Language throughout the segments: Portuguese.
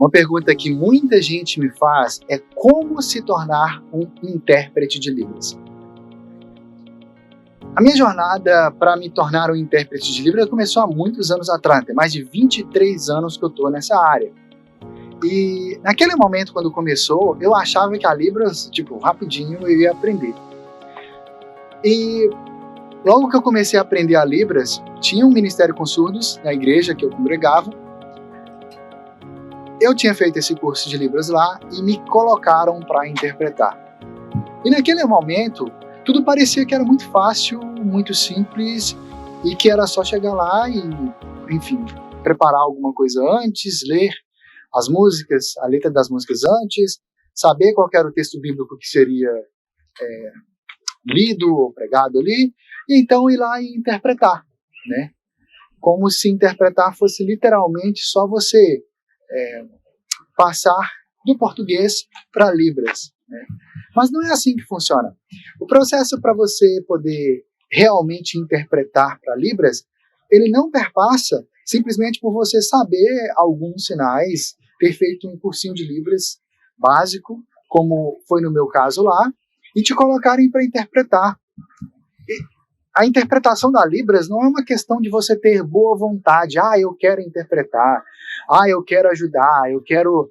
Uma pergunta que muita gente me faz é como se tornar um intérprete de Libras. A minha jornada para me tornar um intérprete de Libras começou há muitos anos atrás, tem mais de 23 anos que eu estou nessa área. E naquele momento, quando começou, eu achava que a Libras, rapidinho eu ia aprender. E logo que eu comecei a aprender a Libras, tinha um ministério com surdos na igreja que eu congregava. Eu tinha feito esse curso de Libras lá e me colocaram para interpretar. E naquele momento, tudo parecia que era muito fácil, muito simples, e que era só chegar lá e, preparar alguma coisa antes, ler as músicas, a letra das músicas antes, saber qual era o texto bíblico que seria lido ou pregado ali, e então ir lá e interpretar, né? Como se interpretar fosse literalmente só você passar do português para Libras, né? Mas não é assim que funciona. O processo para você poder realmente interpretar para Libras, ele não perpassa simplesmente por você saber alguns sinais, ter feito um cursinho de Libras básico, como foi no meu caso lá, e te colocarem para interpretar. A interpretação da Libras não é uma questão de você ter boa vontade. Eu quero interpretar. Eu quero ajudar. Eu quero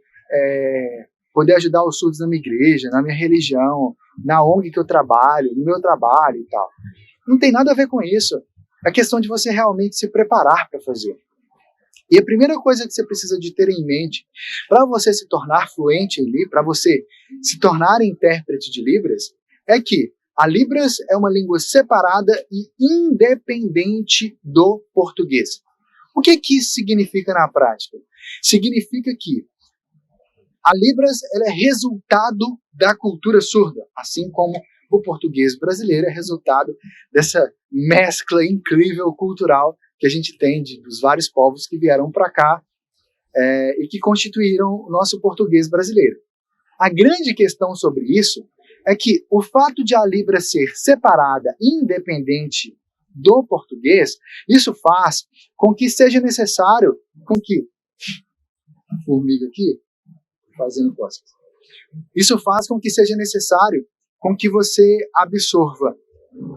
poder ajudar os surdos na minha igreja, na minha religião, na ONG que eu trabalho, no meu trabalho e tal. Não tem nada a ver com isso. É questão de você realmente se preparar para fazer. E a primeira coisa que você precisa de ter em mente para você se tornar fluente em Libras, para você se tornar intérprete de Libras, é que a Libras é uma língua separada e independente do português. O que isso significa na prática? Significa que a Libras ela é resultado da cultura surda, assim como o português brasileiro é resultado dessa mescla incrível cultural que a gente tem dos vários povos que vieram para cá e que constituíram o nosso português brasileiro. A grande questão sobre isso é que o fato de a Libras ser separada, independente do português, isso faz com que seja necessário, formiga aqui, fazendo costas. Isso faz com que seja necessário com que você absorva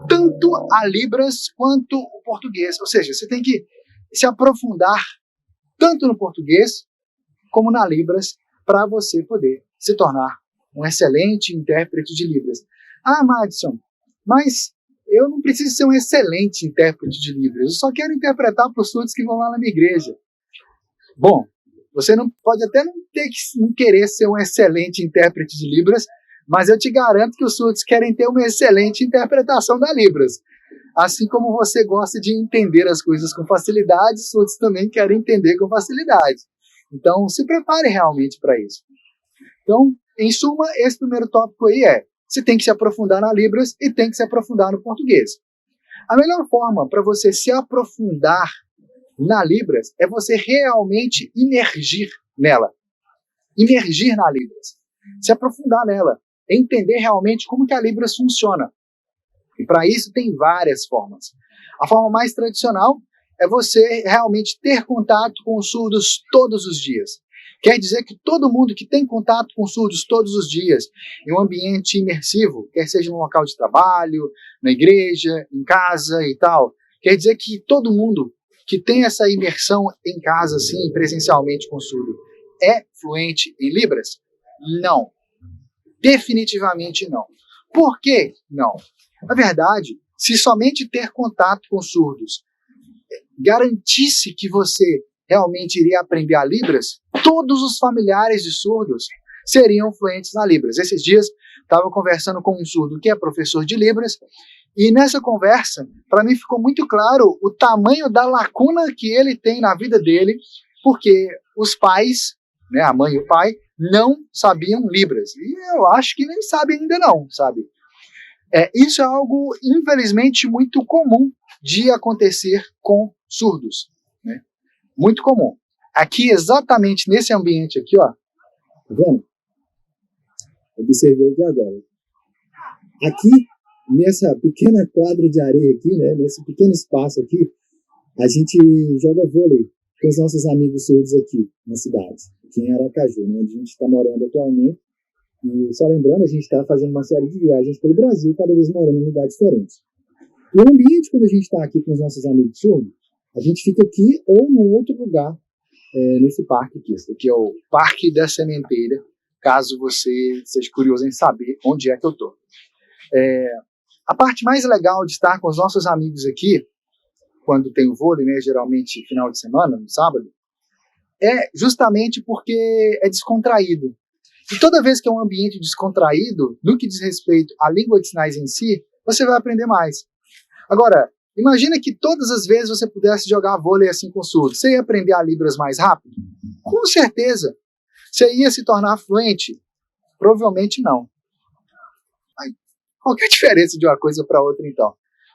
tanto a Libras quanto o português. Ou seja, você tem que se aprofundar tanto no português como na Libras para você poder se tornar um excelente intérprete de Libras. Madison, mas eu não preciso ser um excelente intérprete de Libras, eu só quero interpretar para os surdos que vão lá na minha igreja. Bom, você não pode até não querer ser um excelente intérprete de Libras, mas eu te garanto que os surdos querem ter uma excelente interpretação da Libras. Assim como você gosta de entender as coisas com facilidade, os surdos também querem entender com facilidade. Então, se prepare realmente para isso. Então, em suma, esse primeiro tópico aí você tem que se aprofundar na Libras e tem que se aprofundar no português. A melhor forma para você se aprofundar na Libras é você realmente imergir nela. Imergir na Libras. Se aprofundar nela. Entender realmente como que a Libras funciona. E para isso tem várias formas. A forma mais tradicional é você realmente ter contato com os surdos todos os dias. Quer dizer que todo mundo que tem contato com surdos todos os dias, em um ambiente imersivo, quer seja no local de trabalho, na igreja, em casa e tal, quer dizer que todo mundo que tem essa imersão em casa, assim, presencialmente com surdo, é fluente em Libras? Não. Definitivamente não. Por que não? Na verdade, se somente ter contato com surdos garantisse que você realmente iria aprender a Libras, todos os familiares de surdos seriam fluentes na Libras. Esses dias, estava conversando com um surdo que é professor de Libras, e nessa conversa, para mim ficou muito claro o tamanho da lacuna que ele tem na vida dele, porque os pais, né, a mãe e o pai, não sabiam Libras. E eu acho que nem sabem ainda não, sabe? Isso é algo, infelizmente, muito comum de acontecer com surdos, né? Muito comum. Aqui, exatamente nesse ambiente aqui, ó, tá vendo? Observei aqui agora. Aqui, nessa pequena quadra de areia aqui, né, nesse pequeno espaço aqui, a gente joga vôlei com os nossos amigos surdos aqui na cidade. aqui em Aracaju, né, onde a gente está morando atualmente. E só lembrando, a gente está fazendo uma série de viagens pelo Brasil, cada vez morando em lugares diferentes. E o ambiente, quando a gente está aqui com os nossos amigos surdos, a gente fica aqui ou num outro lugar, nesse parque aqui. Esse aqui é o Parque da Sementeira, caso você seja curioso em saber onde é que eu estou. A parte mais legal de estar com os nossos amigos aqui, quando tem o vôlei, né, geralmente final de semana, no sábado, é justamente porque é descontraído. E toda vez que é um ambiente descontraído, no que diz respeito à língua de sinais em si, você vai aprender mais. Agora, imagina que todas as vezes você pudesse jogar vôlei assim com surdo. Você ia aprender a Libras mais rápido? Com certeza. Você ia se tornar fluente? Provavelmente não. Aí, qual que é a diferença de uma coisa para outra, então?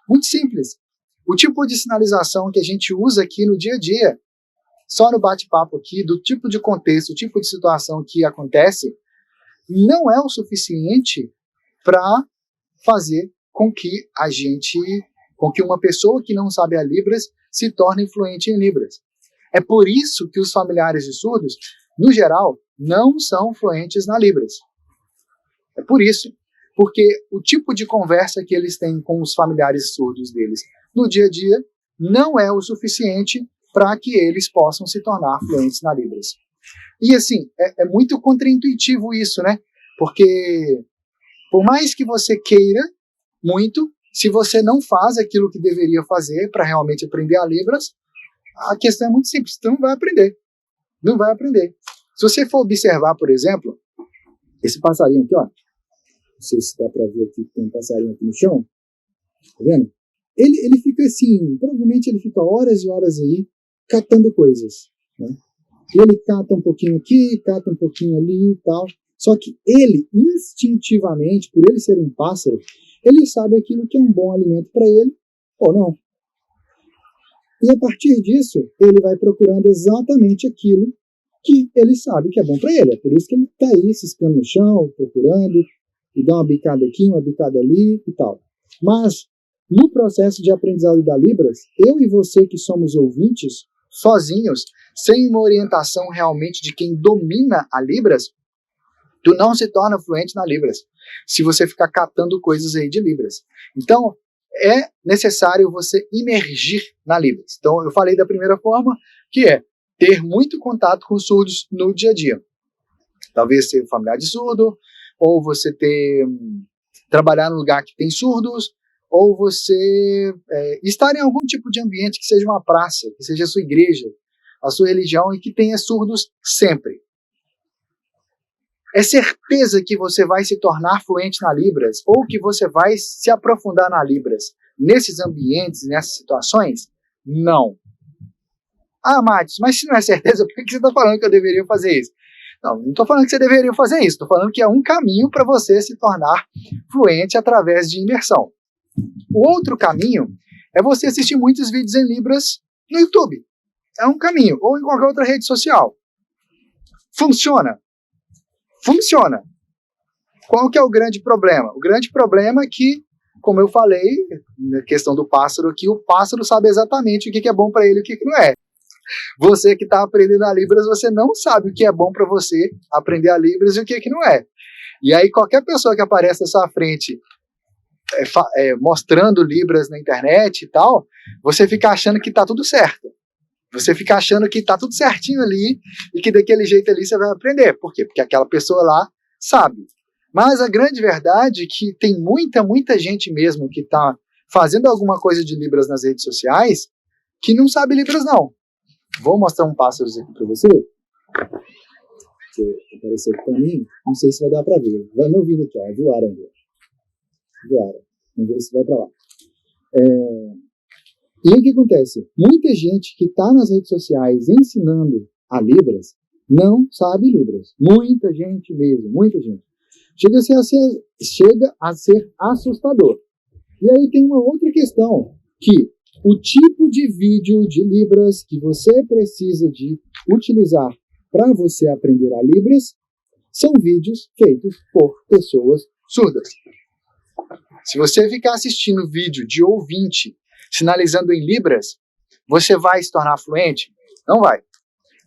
Muito simples. O tipo de sinalização que a gente usa aqui no dia a dia, só no bate-papo aqui, do tipo de contexto, o tipo de situação que acontece, não é o suficiente para fazer com que uma pessoa que não sabe a Libras se torne fluente em Libras. É por isso que os familiares de surdos, no geral, não são fluentes na Libras. É por isso, porque o tipo de conversa que eles têm com os familiares surdos deles no dia a dia não é o suficiente para que eles possam se tornar fluentes na Libras. E assim, é muito contraintuitivo isso, né? Porque por mais que você queira muito, se você não faz aquilo que deveria fazer para realmente aprender a Libras, a questão é muito simples, você não vai aprender. Não vai aprender. Se você for observar, por exemplo, esse passarinho aqui, ó, não sei se dá para ver aqui, tem um passarinho aqui no chão, tá vendo? Ele fica assim, provavelmente ele fica horas e horas aí, catando coisas, né? Ele cata um pouquinho aqui, cata um pouquinho ali e tal, só que ele, instintivamente, por ele ser um pássaro, ele sabe aquilo que é um bom alimento para ele, ou não. E a partir disso, ele vai procurando exatamente aquilo que ele sabe que é bom para ele. É por isso que ele está aí ciscando no chão, procurando, e dá uma bicada aqui, uma bicada ali e tal. Mas, no processo de aprendizado da Libras, eu e você que somos ouvintes, sozinhos, sem uma orientação realmente de quem domina a Libras, tu não se torna fluente na Libras, se você ficar catando coisas aí de Libras. Então, é necessário você imergir na Libras. Então, eu falei da primeira forma, que é ter muito contato com surdos no dia a dia. Talvez ser familiar de surdo, ou você trabalhar num lugar que tem surdos, ou você estar em algum tipo de ambiente que seja uma praça, que seja a sua igreja, a sua religião, e que tenha surdos sempre. É certeza que você vai se tornar fluente na Libras, ou que você vai se aprofundar na Libras nesses ambientes, nessas situações? Não. Ah, Matheus, mas se não é certeza, por que você está falando que eu deveria fazer isso? Não estou falando que você deveria fazer isso, estou falando que é um caminho para você se tornar fluente através de imersão. O outro caminho é você assistir muitos vídeos em Libras no YouTube. É um caminho, ou em qualquer outra rede social. Funciona? Funciona. Qual que é o grande problema? O grande problema é que, como eu falei, na questão do pássaro aqui, o pássaro sabe exatamente o que é bom para ele e o que não é. Você que está aprendendo a Libras, você não sabe o que é bom para você aprender a Libras e o que não é. E aí qualquer pessoa que aparece na sua frente mostrando Libras na internet e tal, você fica achando que está tudo certo. Você fica achando que está tudo certinho ali e que daquele jeito ali você vai aprender. Por quê? Porque aquela pessoa lá sabe. Mas a grande verdade é que tem muita gente mesmo que está fazendo alguma coisa de Libras nas redes sociais que não sabe Libras, não. Vou mostrar um pássaro aqui para você. Você apareceu aqui para mim. Não sei se vai dar para ver. Vai me ouvindo aqui, ó. Voaram. Voaram. Vamos ver se vai para lá. E o que acontece? Muita gente que está nas redes sociais ensinando a Libras não sabe Libras. Muita gente mesmo, muita gente. Chega a ser assustador. E aí tem uma outra questão, que o tipo de vídeo de Libras que você precisa de utilizar para você aprender a Libras são vídeos feitos por pessoas surdas. Se você ficar assistindo vídeo de ouvinte sinalizando em Libras, você vai se tornar fluente? Não vai.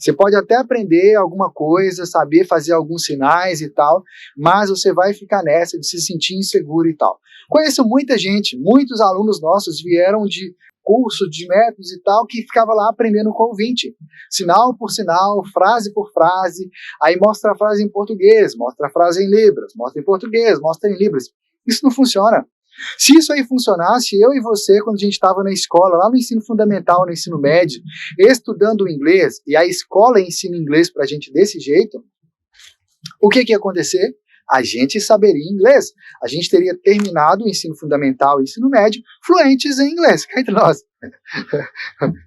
Você pode até aprender alguma coisa, saber fazer alguns sinais e tal, mas você vai ficar nessa de se sentir inseguro e tal. Conheço muita gente, muitos alunos nossos vieram de curso, de métodos e tal, que ficava lá aprendendo com ouvinte. Sinal por sinal, frase por frase, aí mostra a frase em português, mostra a frase em libras, mostra em português, mostra em libras. Isso não funciona. Se isso aí funcionasse, eu e você, quando a gente estava na escola, lá no ensino fundamental, no ensino médio, estudando inglês, e a escola ensina inglês pra gente desse jeito, o que ia acontecer? A gente saberia inglês. A gente teria terminado o ensino fundamental e o ensino médio fluentes em inglês. Cá entre nós.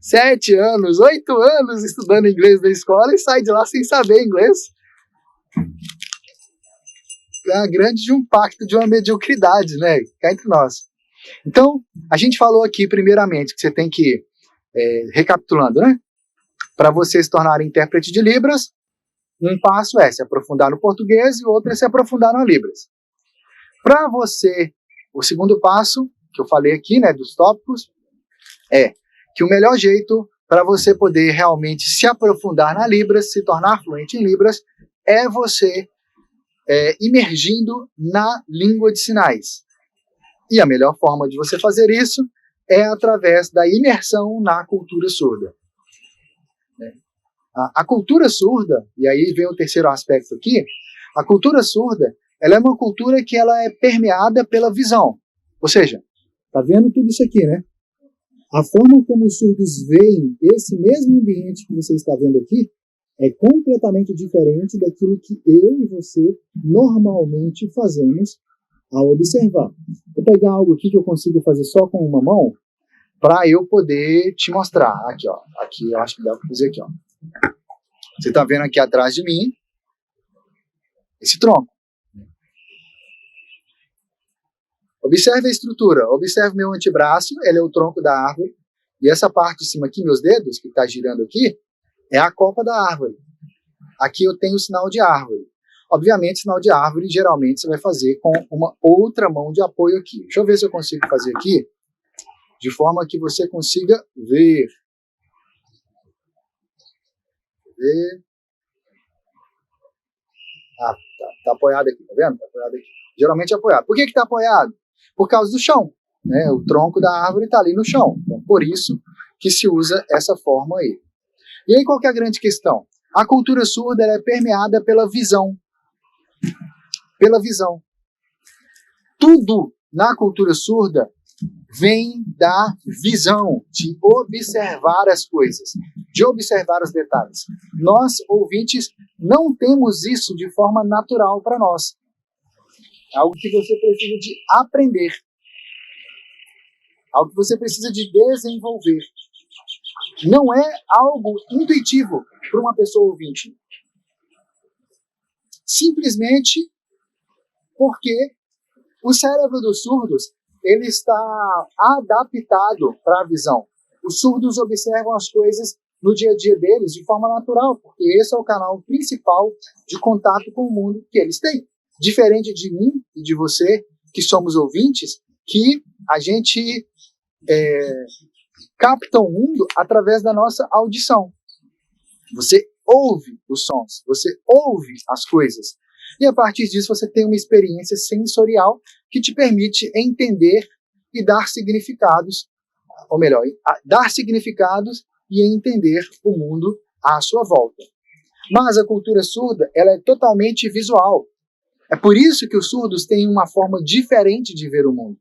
7 anos, 8 anos estudando inglês na escola e sai de lá sem saber inglês. É grande de um pacto de uma mediocridade, né? Cá entre nós. Então, a gente falou aqui, primeiramente, que você tem que, recapitulando, né? Para você se tornar intérprete de Libras, um passo é se aprofundar no português e o outro é se aprofundar no Libras. Para você, o segundo passo, que eu falei aqui, né, dos tópicos, é que o melhor jeito para você poder realmente se aprofundar na Libras, se tornar fluente em Libras, é você imergindo na língua de sinais. E a melhor forma de você fazer isso é através da imersão na cultura surda. A cultura surda, e aí vem o terceiro aspecto aqui, a cultura surda, ela é uma cultura que ela é permeada pela visão. Ou seja, tá vendo tudo isso aqui, né? A forma como os surdos veem esse mesmo ambiente que você está vendo aqui é completamente diferente daquilo que eu e você normalmente fazemos ao observar. Vou pegar algo aqui que eu consigo fazer só com uma mão para eu poder te mostrar. Aqui, ó. Aqui eu acho que dá para fazer aqui, ó. Você está vendo aqui atrás de mim esse tronco. Observe a estrutura. Observe meu antebraço, ele é o tronco da árvore. E essa parte de cima aqui, meus dedos, que está girando aqui, é a copa da árvore. Aqui eu tenho o sinal de árvore. Obviamente, sinal de árvore, geralmente, você vai fazer com uma outra mão de apoio aqui. Deixa eu ver se eu consigo fazer aqui, de forma que você consiga ver. Tá apoiado aqui, tá vendo? Tá apoiado aqui. Geralmente é apoiado. Por que tá apoiado? Por causa do chão, né? O tronco da árvore tá ali no chão. Então, por isso que se usa essa forma aí. E aí, qual que é a grande questão? A cultura surda ela é permeada pela visão. Pela visão. Tudo na cultura surda vem da visão, de observar as coisas, de observar os detalhes. Nós, ouvintes, não temos isso de forma natural para nós. É algo que você precisa de aprender. Algo que você precisa de desenvolver. Não é algo intuitivo para uma pessoa ouvinte. Simplesmente porque o cérebro dos surdos ele está adaptado para a visão. Os surdos observam as coisas no dia a dia deles de forma natural, porque esse é o canal principal de contato com o mundo que eles têm. Diferente de mim e de você, que somos ouvintes, que a gente capta o mundo através da nossa audição. Você ouve os sons, você ouve as coisas. E a partir disso você tem uma experiência sensorial que te permite entender e dar significados, ou melhor, dar significados e entender o mundo à sua volta. Mas a cultura surda, ela é totalmente visual. É por isso que os surdos têm uma forma diferente de ver o mundo,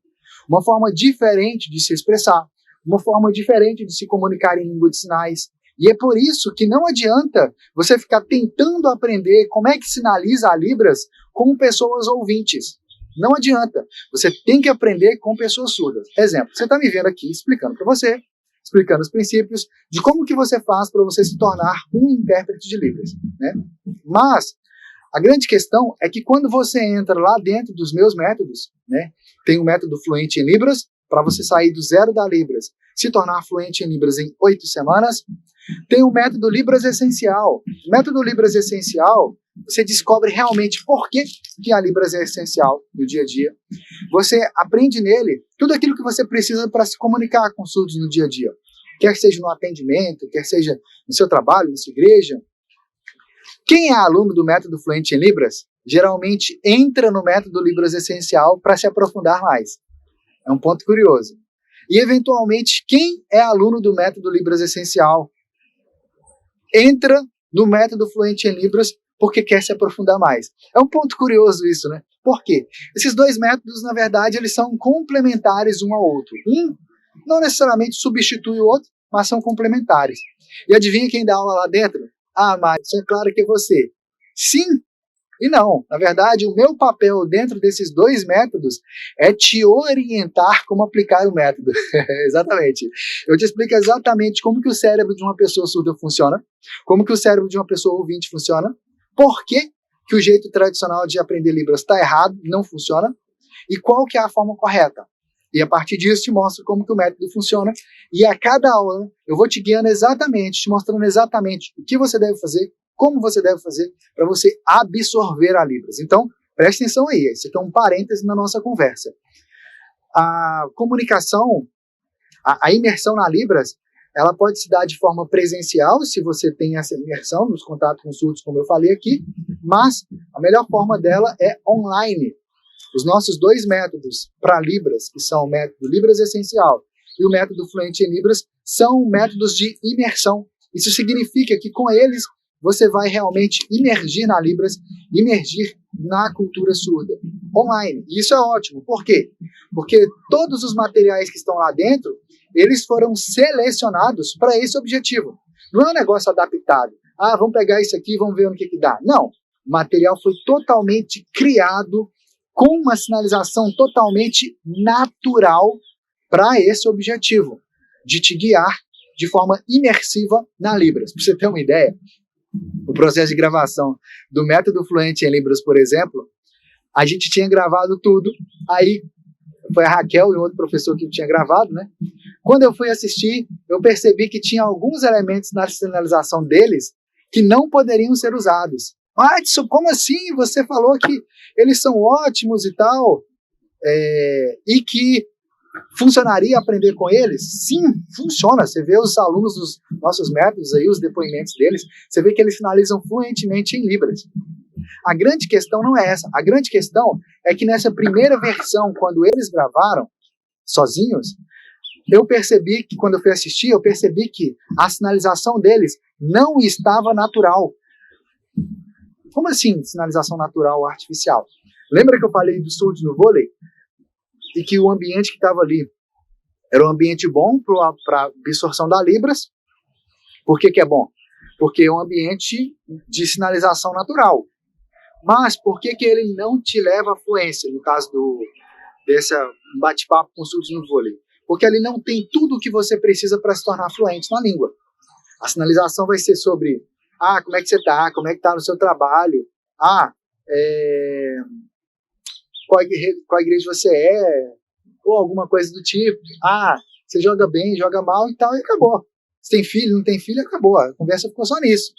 uma forma diferente de se expressar, uma forma diferente de se comunicar em língua de sinais. E é por isso que não adianta você ficar tentando aprender como é que sinaliza a Libras com pessoas ouvintes. Não adianta. Você tem que aprender com pessoas surdas. Exemplo, você está me vendo aqui explicando para você, explicando os princípios de como que você faz para você se tornar um intérprete de Libras, né? Mas a grande questão é que quando você entra lá dentro dos meus métodos, né, tem o método Fluente em Libras, para você sair do zero da Libras, se tornar fluente em Libras em 8 semanas. Tem o método Libras Essencial. O método Libras Essencial, você descobre realmente por que a Libras é essencial no dia a dia. Você aprende nele tudo aquilo que você precisa para se comunicar com os surdos no dia a dia. quer seja no atendimento, quer seja no seu trabalho, na sua igreja. Quem é aluno do método Fluente em Libras, geralmente entra no método Libras Essencial para se aprofundar mais. É um ponto curioso. E, eventualmente, quem é aluno do método Libras Essencial entra no método Fluente em Libras porque quer se aprofundar mais. É um ponto curioso isso, né? Por quê? Esses dois métodos, na verdade, eles são complementares um ao outro. Um não necessariamente substitui o outro, mas são complementares. E adivinha quem dá aula lá dentro? Ah, Márcio, é claro que é você. Sim e não. Na verdade, o meu papel dentro desses dois métodos é te orientar como aplicar o método. Exatamente. Eu te explico exatamente como que o cérebro de uma pessoa surda funciona, como que o cérebro de uma pessoa ouvinte funciona, por que o jeito tradicional de aprender Libras está errado, não funciona, e qual que é a forma correta. E a partir disso te mostro como que o método funciona, e a cada aula eu vou te guiando exatamente, te mostrando exatamente o que você deve fazer, como você deve fazer para você absorver a Libras. Então, preste atenção aí, esse aqui é um parêntese na nossa conversa. A comunicação, a imersão na Libras, ela pode se dar de forma presencial, se você tem essa imersão nos contatos com surdos, como eu falei aqui, mas a melhor forma dela é online. Os nossos dois métodos para Libras, que são o método Libras Essencial e o método Fluente em Libras, são métodos de imersão. Isso significa que com eles você vai realmente imergir na Libras, imergir na cultura surda, online. E isso é ótimo. Por quê? Porque todos os materiais que estão lá dentro, eles foram selecionados para esse objetivo. Não é um negócio adaptado. Ah, vamos pegar isso aqui e vamos ver no que dá. Não. O material foi totalmente criado com uma sinalização totalmente natural para esse objetivo, de te guiar de forma imersiva na Libras. Para você ter uma ideia, o processo de gravação do método Fluente em Libras, por exemplo, a gente tinha gravado tudo, aí foi a Raquel e outro professor que tinha gravado, né? Quando eu fui assistir, eu percebi que tinha alguns elementos na sinalização deles que não poderiam ser usados. Adson, como assim? Você falou que eles são ótimos e tal, e que funcionaria aprender com eles? Sim, funciona. Você vê os alunos dos nossos métodos aí, os depoimentos deles, você vê que eles finalizam fluentemente em Libras. A grande questão não é essa. A grande questão é que nessa primeira versão, quando eles gravaram sozinhos, eu percebi que, quando eu fui assistir, eu percebi que a sinalização deles não estava natural. Como assim, sinalização natural artificial? Lembra que eu falei dos surdos no vôlei? E que o ambiente que estava ali era um ambiente bom para absorção da Libras. Por que é bom? Porque é um ambiente de sinalização natural. Mas por que ele não te leva à fluência, no caso desse bate-papo com surdos no vôlei? Porque ele não tem tudo o que você precisa para se tornar fluente na língua. A sinalização vai ser sobre, como é que você está, como é que está no seu trabalho, qual igreja você é, ou alguma coisa do tipo, você joga bem, joga mal e tal, e acabou. Você tem filho, não tem filho, acabou. A conversa ficou só nisso.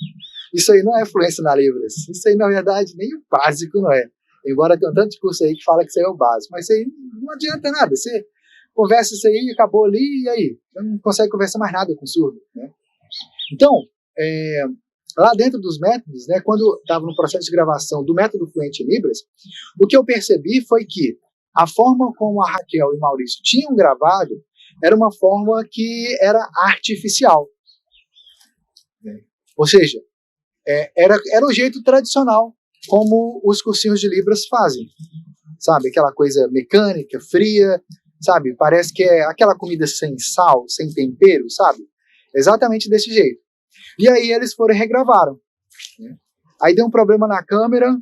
Isso aí não é fluência na Libras. Isso aí, na verdade, nem o básico não é. Embora tenha um tanto de curso aí que fala que isso aí é o básico. Mas isso aí não adianta nada. Você conversa isso aí, acabou ali, e aí? Você não consegue conversar mais nada com o surdo, né? Então, lá dentro dos métodos, né, quando estava no processo de gravação do método Fluente em Libras, o que eu percebi foi que a forma como a Raquel e o Maurício tinham gravado era uma forma que era artificial. Ou seja, era o jeito tradicional como os cursinhos de Libras fazem. Sabe, aquela coisa mecânica, fria, sabe, parece que é aquela comida sem sal, sem tempero, sabe? Exatamente desse jeito. E aí eles foram e regravaram. Né? Aí deu um problema na câmera,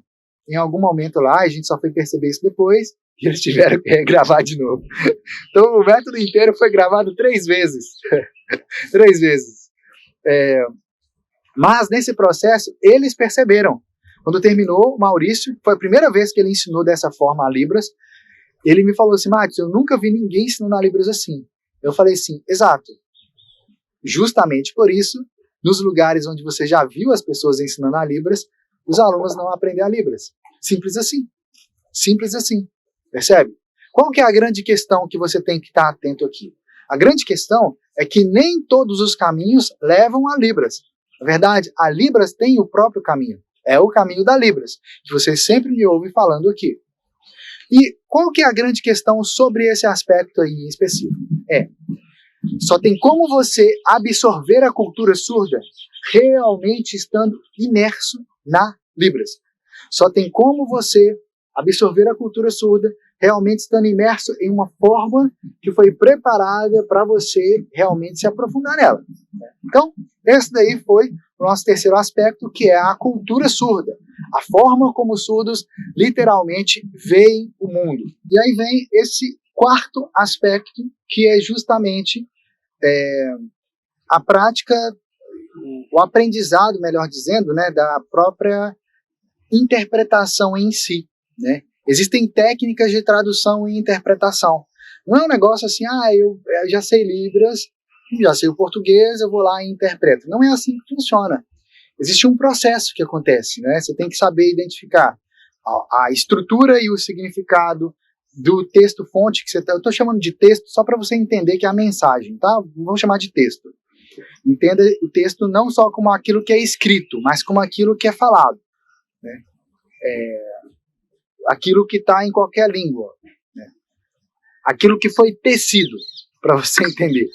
em algum momento lá, a gente só foi perceber isso depois, e eles tiveram que regravar de novo. Então o método inteiro foi gravado 3 vezes. 3 vezes. Mas nesse processo, eles perceberam. Quando terminou, o Maurício, foi a primeira vez que ele ensinou dessa forma a Libras, ele me falou assim, Matheus, eu nunca vi ninguém ensinando a Libras assim. Eu falei assim, exato. Justamente por isso, nos lugares onde você já viu as pessoas ensinando a Libras, os alunos não aprendem a Libras. Simples assim. Simples assim. Percebe? Qual que é a grande questão que você tem que estar atento aqui? A grande questão é que nem todos os caminhos levam a Libras. Na verdade, a Libras tem o próprio caminho. É o caminho da Libras, que você sempre me ouve falando aqui. E qual que é a grande questão sobre esse aspecto aí em específico? Só tem como você absorver a cultura surda realmente estando imerso na Libras. Só tem como você absorver a cultura surda realmente estando imerso em uma forma que foi preparada para você realmente se aprofundar nela. Então, esse daí foi o nosso terceiro aspecto, que é a cultura surda. A forma como os surdos literalmente veem o mundo. E aí vem esse quarto aspecto, que é justamente a prática, o aprendizado, melhor dizendo, né, da própria interpretação em si, né? Existem técnicas de tradução e interpretação. Não é um negócio assim, eu já sei Libras, já sei o português, eu vou lá e interpreto. Não é assim que funciona. Existe um processo que acontece, né? Você tem que saber identificar a estrutura e o significado do texto-fonte que você está. Eu estou chamando de texto só para você entender que é a mensagem, tá? Vamos chamar de texto. Entenda o texto não só como aquilo que é escrito, mas como aquilo que é falado, né? Aquilo que está em qualquer língua, né? Aquilo que foi tecido, para você entender.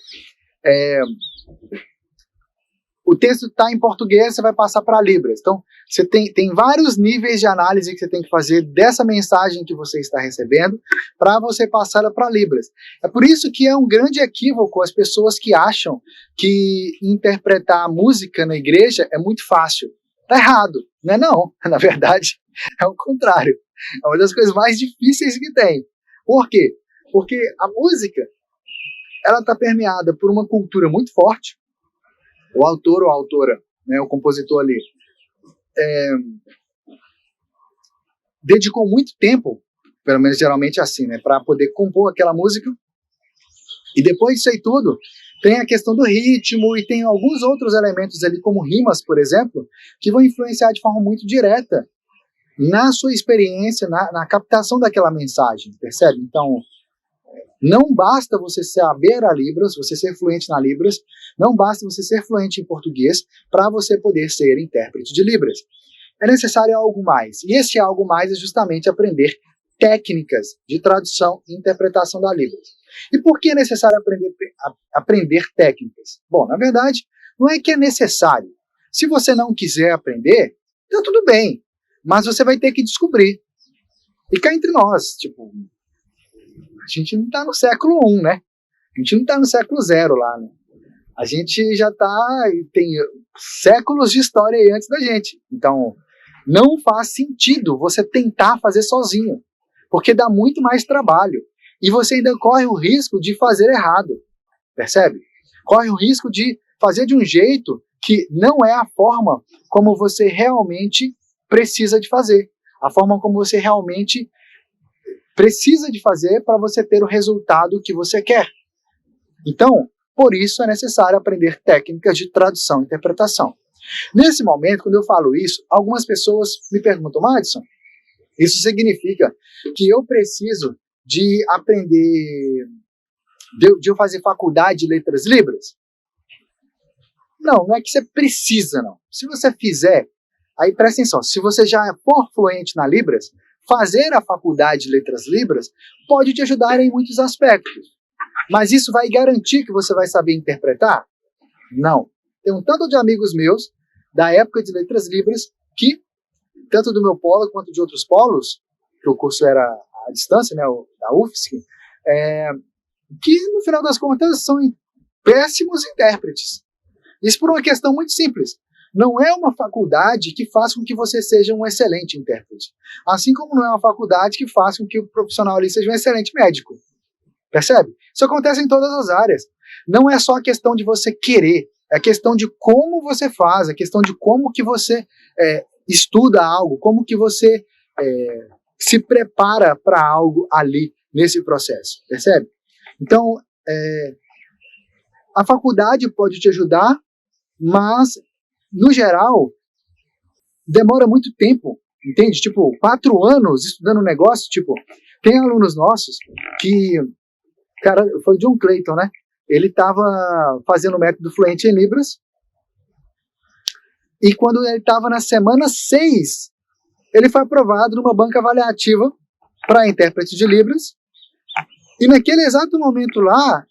O texto está em português, você vai passar para Libras. Então, você tem vários níveis de análise que você tem que fazer dessa mensagem que você está recebendo para você passar para Libras. É por isso que é um grande equívoco as pessoas que acham que interpretar música na igreja é muito fácil. Está errado, não é não. Na verdade, é o contrário. É uma das coisas mais difíceis que tem. Por quê? Porque a música ela está permeada por uma cultura muito forte. O autor ou a autora, né, o compositor ali, dedicou muito tempo, pelo menos geralmente assim, né, para poder compor aquela música. E depois disso aí tudo, tem a questão do ritmo e tem alguns outros elementos ali, como rimas, por exemplo, que vão influenciar de forma muito direta na sua experiência, na captação daquela mensagem, percebe? Então, não basta você saber a Libras, você ser fluente na Libras, não basta você ser fluente em português para você poder ser intérprete de Libras. É necessário algo mais. E esse algo mais é justamente aprender técnicas de tradução e interpretação da Libras. E por que é necessário aprender técnicas? Bom, na verdade, não é que é necessário. Se você não quiser aprender, então tudo bem. Mas você vai ter que descobrir. E cá entre nós, tipo, a gente não está no século I, né? A gente não está no século 0 lá, né? A gente já tem séculos de história aí antes da gente. Então, não faz sentido você tentar fazer sozinho, porque dá muito mais trabalho. E você ainda corre o risco de fazer errado, percebe? Corre o risco de fazer de um jeito que não é a forma como você realmente precisa de fazer. A forma como você realmente precisa de fazer para você ter o resultado que você quer. Então, por isso é necessário aprender técnicas de tradução e interpretação. Nesse momento, quando eu falo isso, algumas pessoas me perguntam, Madison, isso significa que eu preciso de aprender, de eu fazer faculdade de letras libras? Não é que você precisa, não. Se você fizer, aí presta atenção, se você já for fluente na Libras, fazer a faculdade de letras libras pode te ajudar em muitos aspectos. Mas isso vai garantir que você vai saber interpretar? Não. Tem um tanto de amigos meus, da época de letras libras, que, tanto do meu polo quanto de outros polos, que o curso era à distância, né, da UFSC, que, no final das contas, são péssimos intérpretes. Isso por uma questão muito simples. Não é uma faculdade que faz com que você seja um excelente intérprete. Assim como não é uma faculdade que faz com que o profissional ali seja um excelente médico. Percebe? Isso acontece em todas as áreas. Não é só a questão de você querer, é a questão de como você faz, é a questão de como que você estuda algo, como que você se prepara para algo ali nesse processo. Percebe? Então, a faculdade pode te ajudar, mas no geral, demora muito tempo, entende? Tipo, 4 anos estudando um negócio, tipo, tem alunos nossos que, cara, foi John Clayton, né? ele estava fazendo o método fluente em Libras, e quando ele estava na semana 6, ele foi aprovado numa banca avaliativa para intérprete de Libras, e naquele exato momento lá,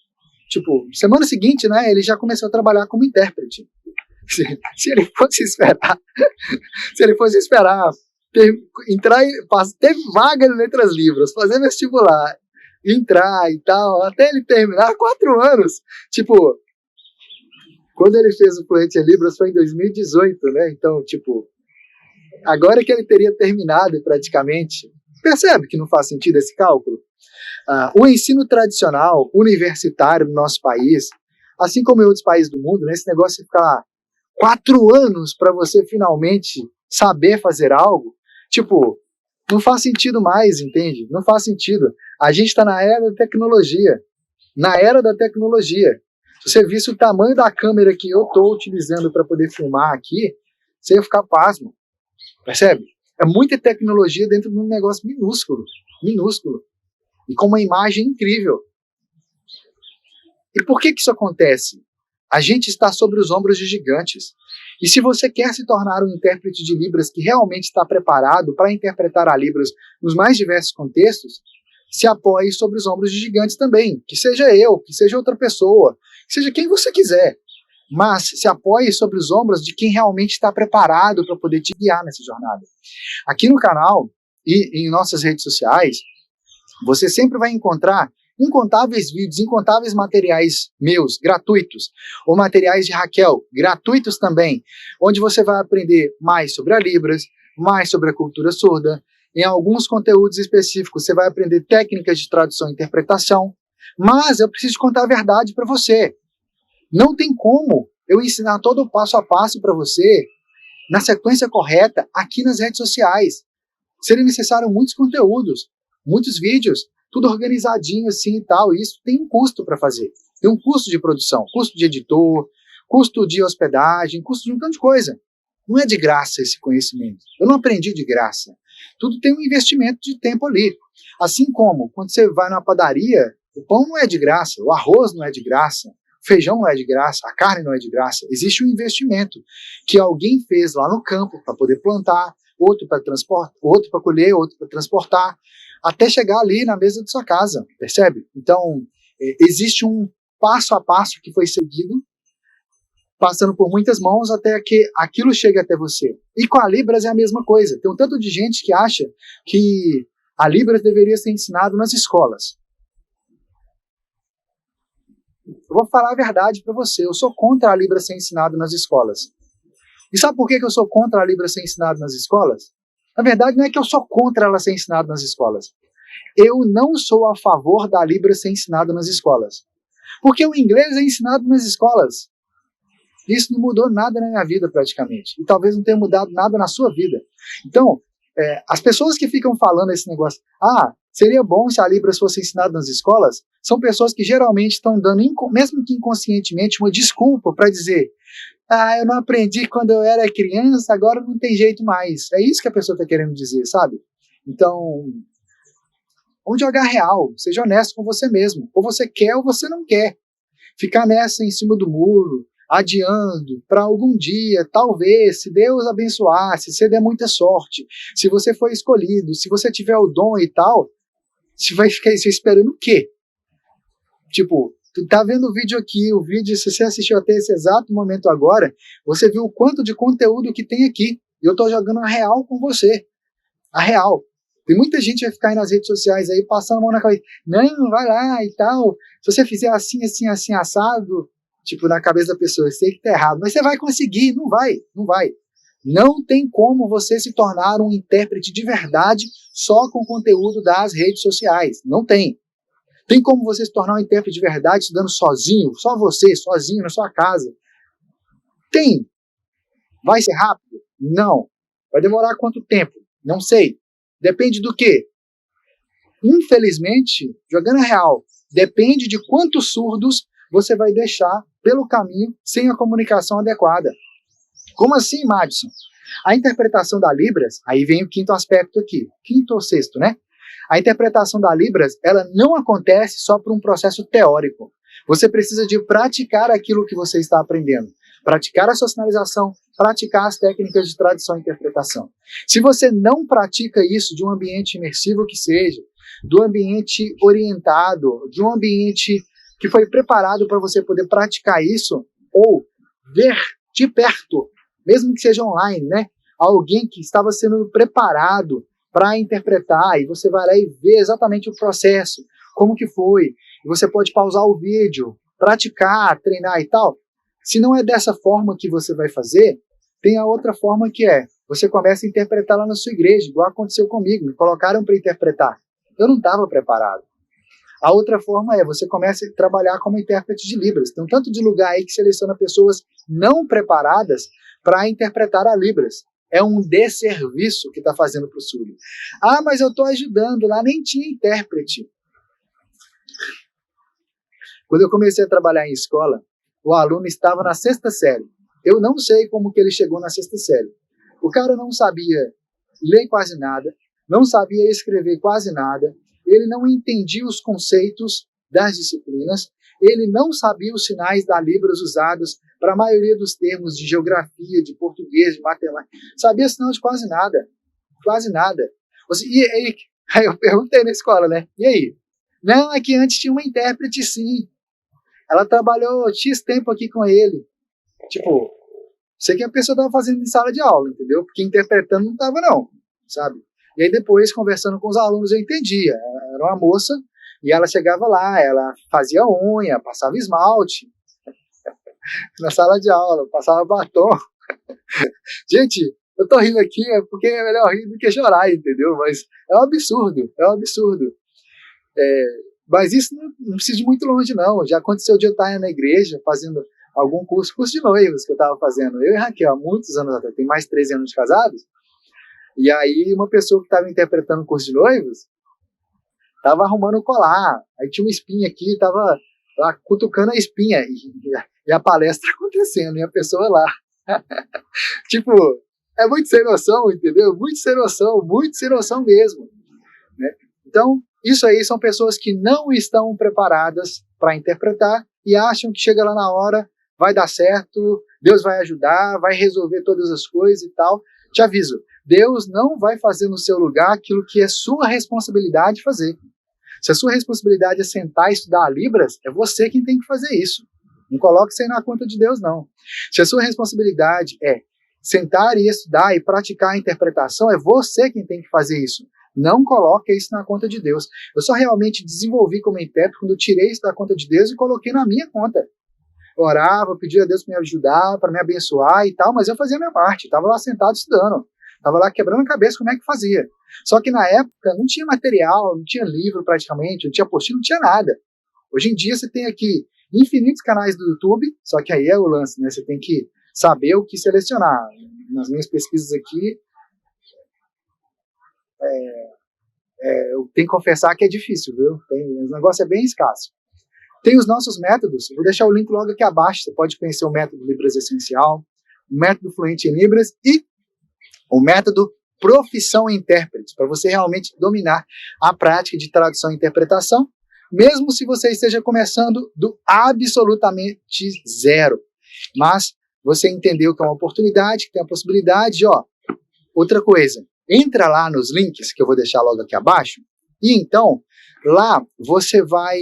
tipo, semana seguinte, né, ele já começou a trabalhar como intérprete. Se ele fosse esperar entrar, ter vaga em Letras Libras, fazer vestibular, entrar e tal, até ele terminar 4 anos. Tipo, quando ele fez o Fluente em Libras foi em 2018, né? Então, tipo, agora que ele teria terminado praticamente, percebe que não faz sentido esse cálculo? O ensino tradicional, universitário no nosso país, assim como em outros países do mundo, né, esse negócio de ficar 4 anos para você finalmente saber fazer algo, tipo, não faz sentido mais, entende? Não faz sentido. A gente está na era da tecnologia. Na era da tecnologia. Se você visse o tamanho da câmera que eu estou utilizando para poder filmar aqui, você ia ficar pasmo. Percebe? É muita tecnologia dentro de um negócio minúsculo. Minúsculo. E com uma imagem incrível. E por que isso acontece? A gente está sobre os ombros de gigantes. E se você quer se tornar um intérprete de Libras que realmente está preparado para interpretar a Libras nos mais diversos contextos, se apoie sobre os ombros de gigantes também. Que seja eu, que seja outra pessoa, que seja quem você quiser. Mas se apoie sobre os ombros de quem realmente está preparado para poder te guiar nessa jornada. Aqui no canal e em nossas redes sociais, você sempre vai encontrar incontáveis vídeos, incontáveis materiais meus, gratuitos, ou materiais de Raquel, gratuitos também, onde você vai aprender mais sobre a Libras, mais sobre a cultura surda. Em alguns conteúdos específicos, você vai aprender técnicas de tradução e interpretação. Mas eu preciso contar a verdade para você. Não tem como eu ensinar todo o passo a passo para você, na sequência correta, aqui nas redes sociais. Seria necessário muitos conteúdos, muitos vídeos, tudo organizadinho assim e tal, e isso tem um custo para fazer. Tem um custo de produção, custo de editor, custo de hospedagem, custo de um tanto de coisa. Não é de graça esse conhecimento. Eu não aprendi de graça. Tudo tem um investimento de tempo ali. Assim como, quando você vai na padaria, o pão não é de graça, o arroz não é de graça, o feijão não é de graça, a carne não é de graça. Existe um investimento que alguém fez lá no campo para poder plantar, outro para transportar, outro para colher, outro para transportar, até chegar ali na mesa de sua casa, percebe? Então, existe um passo a passo que foi seguido, passando por muitas mãos até que aquilo chegue até você. E com a Libras é a mesma coisa. Tem um tanto de gente que acha que a Libras deveria ser ensinado nas escolas. Eu vou falar a verdade para você, eu sou contra a Libras ser ensinado nas escolas. E sabe por que eu sou contra a Libras ser ensinado nas escolas? Na verdade, não é que eu sou contra ela ser ensinada nas escolas. Eu não sou a favor da Libras ser ensinada nas escolas. Porque o inglês é ensinado nas escolas. Isso não mudou nada na minha vida, praticamente. E talvez não tenha mudado nada na sua vida. Então, as pessoas que ficam falando esse negócio, seria bom se a Libras fosse ensinada nas escolas, são pessoas que geralmente estão dando, mesmo que inconscientemente, uma desculpa para dizer: eu não aprendi quando eu era criança, agora não tem jeito mais. É isso que a pessoa está querendo dizer, sabe? Então, vamos jogar real, seja honesto com você mesmo. Ou você quer ou você não quer. Ficar nessa em cima do muro, adiando para algum dia, talvez, se Deus abençoar, se você der muita sorte, se você for escolhido, se você tiver o dom e tal, você vai ficar esperando o quê? Tipo, tu tá vendo o vídeo aqui, o vídeo, se você assistiu até esse exato momento agora, você viu o quanto de conteúdo que tem aqui. E eu tô jogando a real com você. A real. Tem muita gente que vai ficar aí nas redes sociais aí, passando a mão na cabeça. Não, vai lá e tal. Se você fizer assim, assim, assim, assado, tipo, na cabeça da pessoa, eu sei que tá errado, mas você vai conseguir. Não vai, não vai. Não tem como você se tornar um intérprete de verdade só com conteúdo das redes sociais. Não tem. Tem como você se tornar um intérprete de verdade estudando sozinho, só você, sozinho, na sua casa? Tem. Vai ser rápido? Não. Vai demorar quanto tempo? Não sei. Depende do quê? Infelizmente, jogando a real, depende de quantos surdos você vai deixar pelo caminho sem a comunicação adequada. Como assim, Madison? A interpretação da Libras, aí vem o quinto aspecto aqui, quinto ou sexto, né? A interpretação da Libras, ela não acontece só por um processo teórico. Você precisa de praticar aquilo que você está aprendendo. Praticar a sua sinalização, praticar as técnicas de tradução e interpretação. Se você não pratica isso de um ambiente imersivo que seja, do ambiente orientado, de um ambiente que foi preparado para você poder praticar isso, ou ver de perto, mesmo que seja online, né? Alguém que estava sendo preparado para interpretar, e você vai lá e vê exatamente o processo, como que foi, e você pode pausar o vídeo, praticar, treinar e tal. Se não é dessa forma que você vai fazer, tem a outra forma que é, você começa a interpretar lá na sua igreja, igual aconteceu comigo, me colocaram para interpretar. Eu não estava preparado. A outra forma é, você começa a trabalhar como intérprete de Libras. Tem um tanto de lugar aí que seleciona pessoas não preparadas para interpretar a Libras. É um desserviço que está fazendo para o surdo. Ah, mas eu estou ajudando, lá nem tinha intérprete. Quando eu comecei a trabalhar em escola, o aluno estava na 6ª série. Eu não sei como que ele chegou na 6ª série. O cara não sabia ler quase nada, não sabia escrever quase nada, ele não entendia os conceitos das disciplinas, ele não sabia os sinais da Libras usados para a maioria dos termos de geografia, de português, de matemática. Sabia sinal de quase nada. Quase nada. Aí eu perguntei na escola, né? E aí? Não, é que antes tinha uma intérprete, sim. Ela trabalhou X tempo aqui com ele. Tipo, sei que a pessoa estava fazendo em sala de aula, entendeu? Porque interpretando não estava, não, sabe? E aí depois, conversando com os alunos, eu entendia. Era uma moça, e ela chegava lá, ela fazia unha, passava esmalte na sala de aula, passava batom. Gente, eu tô rindo aqui porque é melhor rir do que chorar, entendeu? Mas é um absurdo, é um absurdo. Mas isso não precisa de muito longe, não. Já aconteceu de eu estar na igreja fazendo algum curso de noivos que eu estava fazendo. Eu e Raquel, há muitos anos atrás, tem mais de 13 anos de casados. E aí uma pessoa que estava interpretando o curso de noivos estava arrumando o colar. Aí tinha uma espinha aqui, estava lá cutucando a espinha. E a palestra acontecendo, e a pessoa lá. Tipo, é muito sem noção, entendeu? Muito sem noção mesmo. Né? Então, isso aí são pessoas que não estão preparadas para interpretar e acham que chega lá na hora, vai dar certo, Deus vai ajudar, vai resolver todas as coisas e tal. Te aviso, Deus não vai fazer no seu lugar aquilo que é sua responsabilidade fazer. Se a sua responsabilidade é sentar e estudar Libras, é você quem tem que fazer isso. Não coloque isso aí na conta de Deus, não. Se a sua responsabilidade é sentar e estudar e praticar a interpretação, é você quem tem que fazer isso. Não coloque isso na conta de Deus. Eu só realmente desenvolvi como intérprete quando eu tirei isso da conta de Deus e coloquei na minha conta. Eu orava, pedia a Deus para me ajudar, para me abençoar e tal, mas eu fazia a minha parte. Estava lá sentado estudando. Estava lá quebrando a cabeça como é que fazia. Só que na época não tinha material, não tinha livro praticamente, não tinha apostila, não tinha nada. Hoje em dia você tem aqui infinitos canais do YouTube, só que aí é o lance, né? Você tem que saber o que selecionar. Nas minhas pesquisas aqui, eu tenho que confessar que é difícil, viu? O negócio é bem escasso. Tem os nossos métodos, vou deixar o link logo aqui abaixo, você pode conhecer o método Libras Essencial, o método Fluente em Libras e o método Profissão Intérprete, para você realmente dominar a prática de tradução e interpretação, mesmo se você esteja começando do absolutamente zero. Mas você entendeu que é uma oportunidade, que tem a possibilidade, outra coisa, entra lá nos links, que eu vou deixar logo aqui abaixo, e então, lá você vai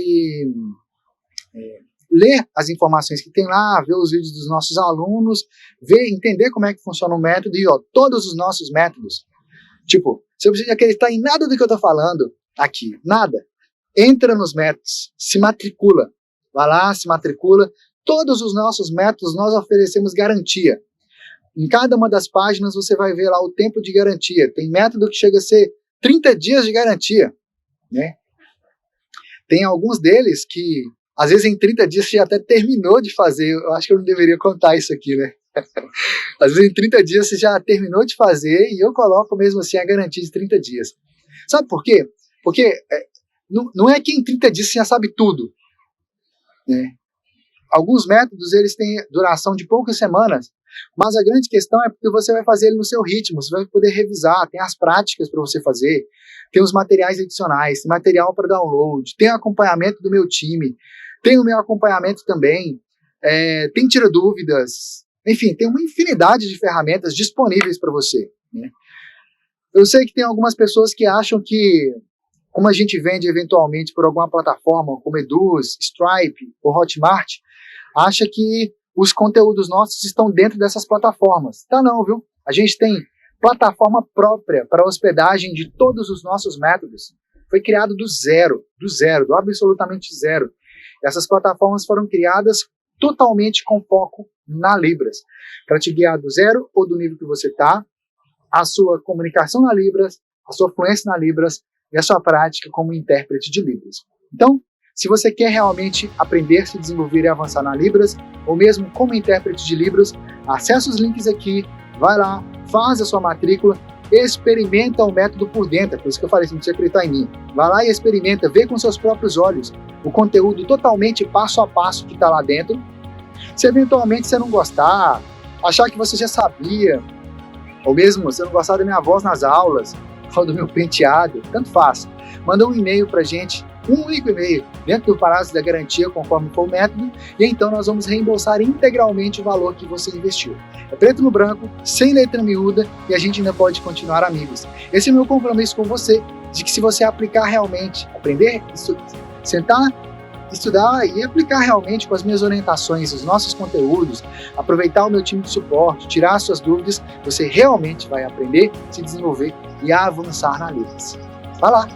ler as informações que tem lá, ver os vídeos dos nossos alunos, entender como é que funciona o método, e todos os nossos métodos. Tipo, você não precisa acreditar em nada do que eu estou falando aqui, nada. Entra nos métodos, se matricula, vai lá, se matricula. Todos os nossos métodos nós oferecemos garantia. Em cada uma das páginas você vai ver lá o tempo de garantia. Tem método que chega a ser 30 dias de garantia, né? Tem alguns deles que, às vezes, em 30 dias você já até terminou de fazer. Eu acho que eu não deveria contar isso aqui, né? Às vezes, em 30 dias você já terminou de fazer e eu coloco mesmo assim a garantia de 30 dias. Sabe por quê? Porque não é que em 30 dias você já sabe tudo, né? Alguns métodos eles têm duração de poucas semanas, mas a grande questão é porque você vai fazer ele no seu ritmo, você vai poder revisar, tem as práticas para você fazer, tem os materiais adicionais, tem material para download, tem acompanhamento do meu time, tem o meu acompanhamento também, tem tira dúvidas, enfim, tem uma infinidade de ferramentas disponíveis para você, né? Eu sei que tem algumas pessoas que acham que, como a gente vende eventualmente por alguma plataforma, como Eduz, Stripe ou Hotmart, acha que os conteúdos nossos estão dentro dessas plataformas. Tá não, viu? A gente tem plataforma própria para hospedagem de todos os nossos métodos. Foi criado do zero, do absolutamente zero. Essas plataformas foram criadas totalmente com foco na Libras, para te guiar do zero ou do nível que você está, a sua comunicação na Libras, a sua fluência na Libras e a sua prática como intérprete de Libras. Então, se você quer realmente aprender, se desenvolver e avançar na Libras, ou mesmo como intérprete de Libras, acesse os links aqui, vai lá, faz a sua matrícula, experimenta o método por dentro, por isso que eu falei, você não precisa acreditar em mim. Vai lá e experimenta, vê com seus próprios olhos o conteúdo totalmente passo a passo que está lá dentro. Se eventualmente você não gostar, achar que você já sabia, ou mesmo se não gostar da minha voz nas aulas, ou do meu penteado, tanto faz. Manda um e-mail pra gente, um único e-mail, dentro do prazo da garantia, conforme for o método, e então nós vamos reembolsar integralmente o valor que você investiu. É preto no branco, sem letra miúda, e a gente ainda pode continuar amigos. Esse é o meu compromisso com você, de que se você aplicar realmente, aprender, sentar, estudar e aplicar realmente com as minhas orientações, os nossos conteúdos, aproveitar o meu time de suporte, tirar as suas dúvidas, você realmente vai aprender, se desenvolver e avançar na Libras. Vai lá,